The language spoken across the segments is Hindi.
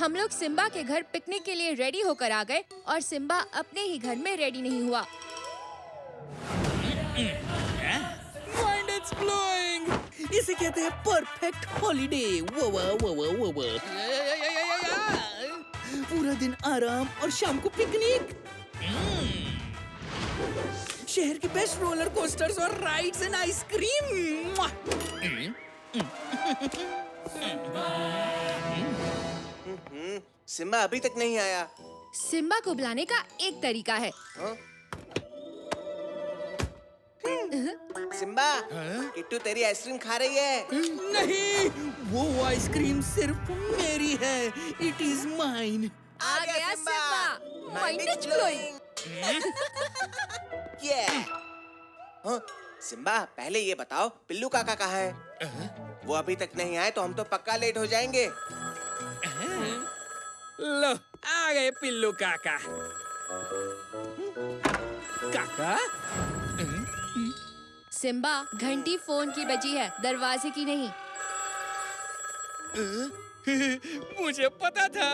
हम लोग सिम्बा के घर पिकनिक के लिए रेडी होकर आ गए और सिम्बा अपने ही घर में रेडी नहीं हुआ। माइंड एक्सप्लोरिंग, इसे कहते हैं परफेक्ट हॉलीडे। पूरा दिन आराम और शाम को पिकनिक। शहर के बेस्ट रोलर कोस्टर्स और राइड्स एंड आइसक्रीम। सिम्बा अभी तक नहीं आया। सिम्बा को बुलाने का एक तरीका है। सिम्बा, किट्टू तेरी आइसक्रीम खा रही है। नहीं, वो आइसक्रीम सिर्फ मेरी है। It is mine. आ गया सिम्बा, माइंड एक्सप्लोरिंग। सिम्बा, पहले ये बताओ पिल्लू काका कहाँ है? वो अभी तक नहीं आए तो हम तो पक्का लेट हो जाएंगे। लो, आ गए पिल्लू काका। काका? सिम्बा, घंटी फोन की बजी है, दरवाजे की नहीं। मुझे पता था।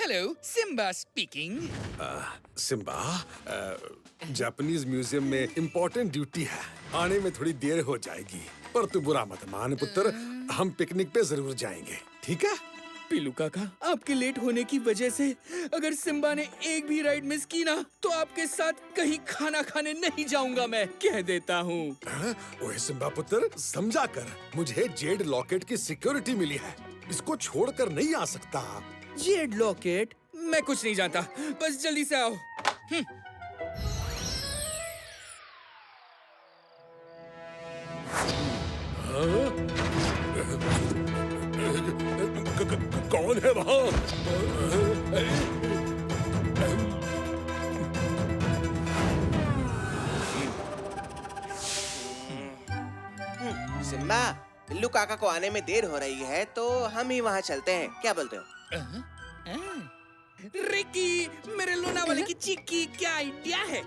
Hello, Simba speaking. Simba, Japanese museum में इम्पोर्टेंट ड्यूटी है, आने में थोड़ी देर हो जाएगी, पर तू बुरा मत मान पुत्र, हम पिकनिक पे जरूर जाएंगे, ठीक है? पिल्लू काका, आपके लेट होने की वजह से अगर सिम्बा ने एक भी राइड मिस की ना, तो आपके साथ कहीं खाना खाने नहीं जाऊंगा, मैं कह देता हूँ। ओए सिम्बा पुत्र, समझा कर, मुझे जेड लॉकेट की सिक्योरिटी मिली है, इसको छोड़कर नहीं आ सकता। Z locket? मैं कुछ नहीं जानता, बस जल्दी से आओ। कौन है वहाँ? सिम्बा, पिल्लू काका को आने में देर हो रही है तो हम ही वहाँ चलते हैं, क्या बोलते हो? रिकी, मेरे लोनावाले की चिक्की, क्या आइडिया है?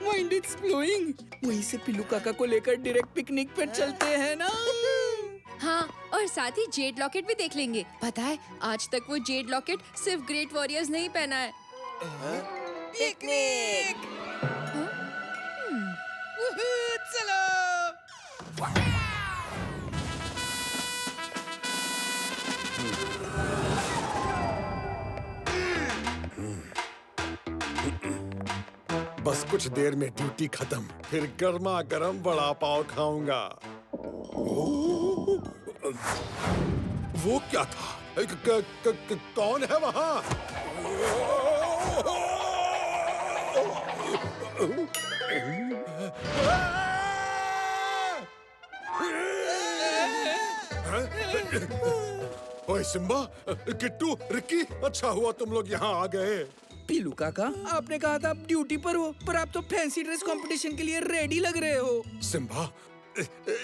माइंड एक्सप्लोरिंग, वहीं से पिल्लू काका को लेकर डायरेक्ट पिकनिक पर चलते हैं ना। हाँ, और साथ ही जेड लॉकेट भी देख लेंगे। पता है, आज तक वो जेड लॉकेट सिर्फ ग्रेट वॉरियर्स नहीं पहना है। पिकनिक! चलो। बस कुछ देर में ड्यूटी खत्म, फिर गर्मा गर्म वड़ा पाव खाऊंगा। वो क्या था? कौन है वहाँ? ओए सिम्बा, किट्टू, रिक्की, अच्छा हुआ तुम लोग यहाँ आ गए। पिल्लू काका, आपने कहा था आप ड्यूटी पर हो, पर आप तो फैंसी ड्रेस कंपटीशन के लिए रेडी लग रहे हो। सिम्बा,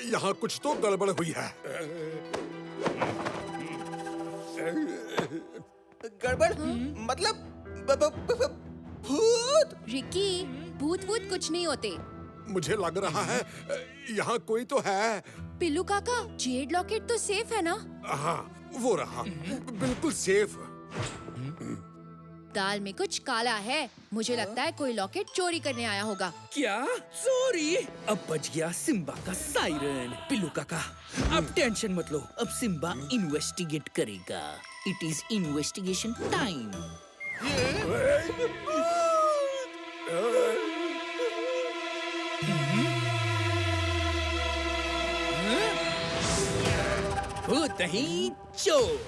यहाँ कुछ तो गड़बड़ हुई है। गड़बड़? मतलब भूत? रिकी, भूत वूत कुछ नहीं होते। मुझे लग रहा है यहाँ कोई तो है। पिल्लू काका, जेड लॉकेट तो सेफ है ना? हाँ, वो रहा, बिल्कुल सेफ। दाल में कुछ काला है, मुझे लगता है कोई लॉकेट चोरी करने आया होगा। क्या? सॉरी, अब बच गया सिम्बा का सायरन। पिल्लू काका, अब टेंशन मत लो, अब सिम्बा इन्वेस्टिगेट करेगा। It is investigation time. भूत नहीं, चोर।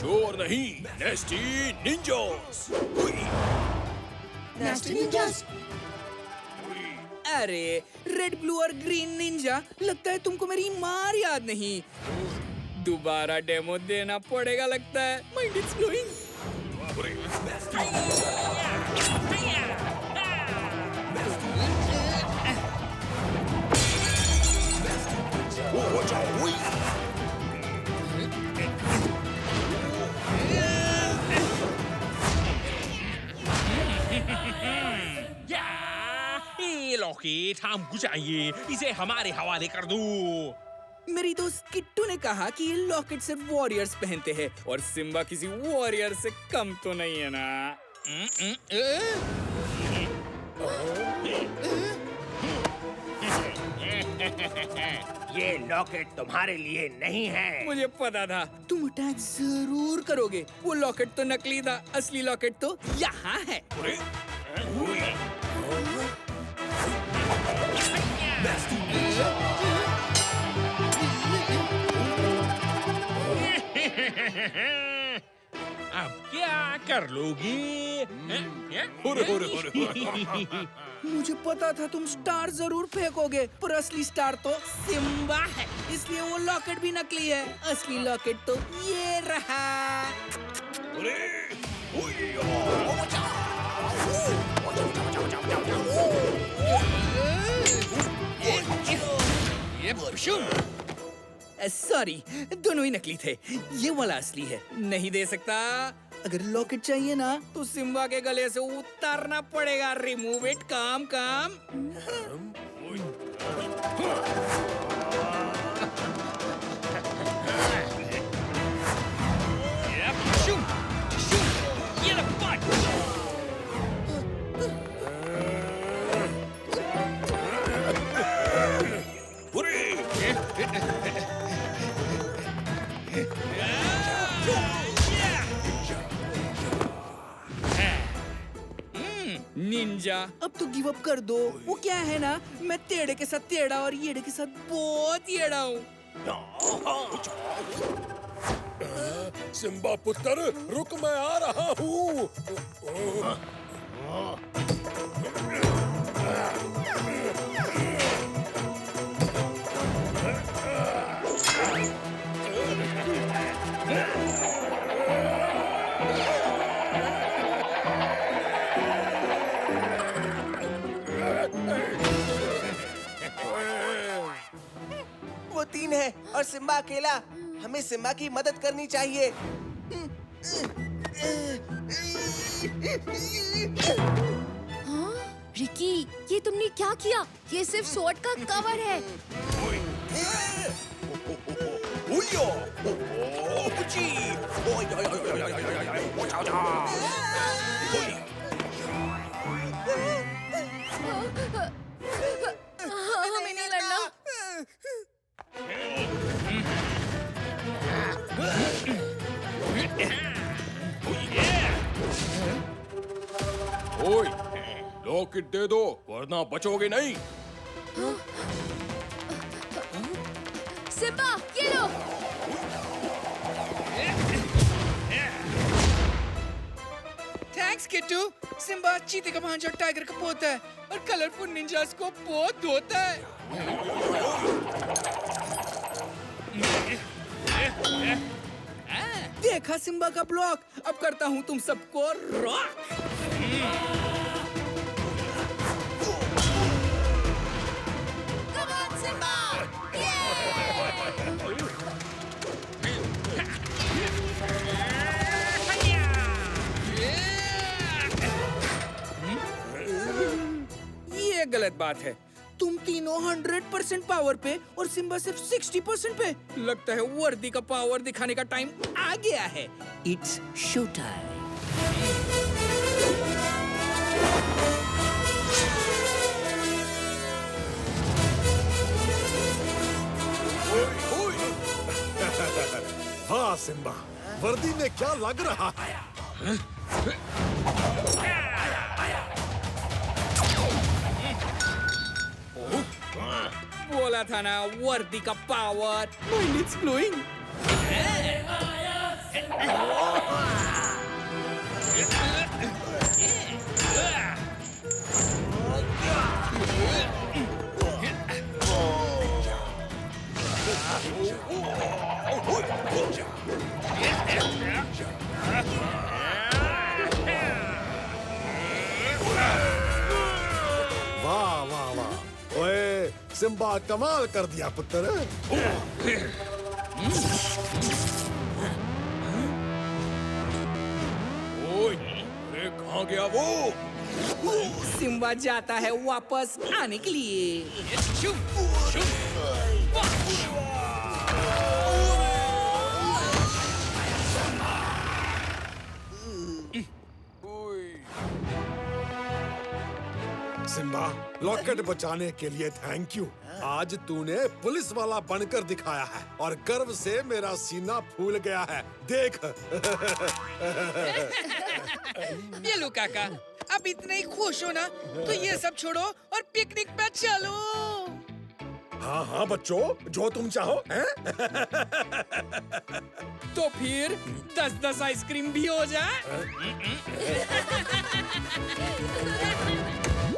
चोर नहीं, नेस्टी निंजास। नेस्टी निंजास? अरे, रेड, ब्लू और ग्रीन निंजा, लगता है तुमको मेरी मार याद नहीं। दोबारा डेमो देना पड़ेगा लगता है। Mind exploring. लॉकेट हमको चाहिए, इसे हमारे हवाले कर दो। मेरी दोस्त किट्टू ने कहा कि ये लॉकेट सिर्फ वॉरियर्स पहनते हैं और सिम्बा किसी वॉरियर से कम तो नहीं है ना। ये लॉकेट तुम्हारे लिए नहीं है। मुझे पता था तुम अटैक जरूर करोगे। वो लॉकेट तो नकली था, असली लॉकेट तो यहाँ है। अब क्या कर लोगे? मुझे पता था तुम स्टार जरूर फेंकोगे, पर असली स्टार तो सिम्बा है, इसलिए वो लॉकेट भी नकली है। असली लॉकेट तो ये रहा। सॉरी, दोनों ही नकली थे। ये वाला असली है, नहीं दे सकता। अगर लॉकेट चाहिए ना तो सिम्बा के गले से उतारना पड़ेगा। रिमूव इट, काम काम। निंजा, अब तो गिव अप कर दो। वो क्या है ना, मैं टेढ़े के साथ टेढ़ा और येड़े के साथ बहुत येड़ा हूँ। सिम्बा पुत्र, रुक, मैं आ रहा हूँ। वो 3 है और सिम्बा अकेला। हमें सिम्बा की मदद करनी चाहिए। हाँ? रिकी, ये तुमने क्या किया? ये सिर्फ स्वॉर्ड का कवर है। हाँ, हमें नहीं लड़ना। ओए, लॉकेट दे दो वरना बचोगे नहीं। सिम्बा, ये लो। थैंक्स किट्टू। सिम्बा चीते का भांजा और टाइगर का पोता है और कलरफुल निंजास को बहुत धोता है। देखा सिम्बा का ब्लॉक। अब करता हूँ तुम सबको रॉक। ये गलत बात है। तुम तीनों 100% पावर पे और सिम्बा सिर्फ 60% पे। लगता है वर्दी का पावर दिखाने का टाइम आ गया है। It's show time. हाँ सिम्बा, वर्दी में क्या लग रहा है? बोला था ना, वर्दी का पावर। Mind it's glowing. वाह वाह वाह, ओए सिम्बा कमाल कर दिया पुत्र। ओए, अरे कहाँ गया वो? सिम्बा जाता है वापस आने के लिए। सिम्बा, लॉकेट बचाने के लिए थैंक यू। आज तूने पुलिस वाला बनकर दिखाया है और गर्व से मेरा सीना फूल गया है। देख। येलो काका, अब इतने ही खुश हो ना, तो ये सब छोड़ो और पिकनिक पे चलो। हाँ हाँ बच्चों, जो तुम चाहो। हैं? तो फिर 10-10 आइसक्रीम भी हो जाए।